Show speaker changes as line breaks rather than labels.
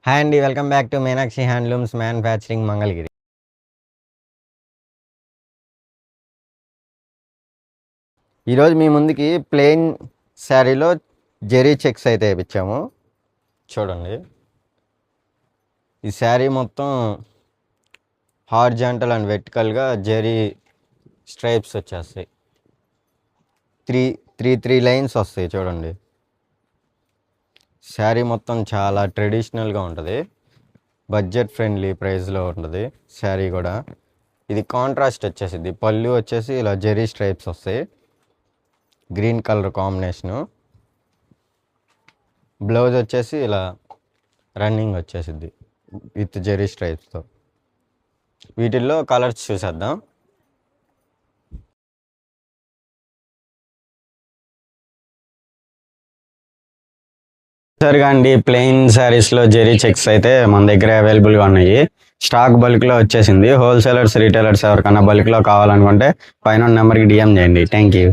Hi అండి, welcome back to Meenakshi handlooms manufacturing Mangalagiri. ఈరోజు మీ ముందుకి ప్లెయిన్ శారీలో జెరీ చెక్స్ అయితే వేయించాము. చూడండి, ఈ శారీ మొత్తం హార్జాంటల్ అండ్ వెర్టికల్గా జెరీ స్ట్రైప్స్ వచ్చేస్తాయి. త్రీ లైన్స్ వస్తాయి. చూడండి, శారీ మొత్తం చాలా ట్రెడిషనల్గా ఉంటుంది. బడ్జెట్ ఫ్రెండ్లీ ప్రైస్లో ఉంటుంది శారీ కూడా. ఇది కాంట్రాస్ట్ వచ్చేసింది. పళ్ళు వచ్చేసి ఇలా జెరీ స్ట్రైప్స్ వస్తాయి, గ్రీన్ కలర్ కాంబినేషను. బ్లౌజ్ వచ్చేసి ఇలా రన్నింగ్ వచ్చేసిద్ది విత్ జెరీ స్ట్రైప్స్తో. వీటిల్లో కలర్స్ చూసేద్దాం. సరిగా అండి, ప్లెయిన్ శారీస్లో జెరీ చెక్స్ అయితే మన దగ్గర అవైలబుల్గా ఉన్నాయి. స్టాక్ బల్క్లో వచ్చేసింది. హోల్సేలర్స్, రీటైలర్స్ ఎవరికైనా బల్క్లో కావాలనుకుంటే పైన నెంబర్కి డిఎం చేయండి. Thank you.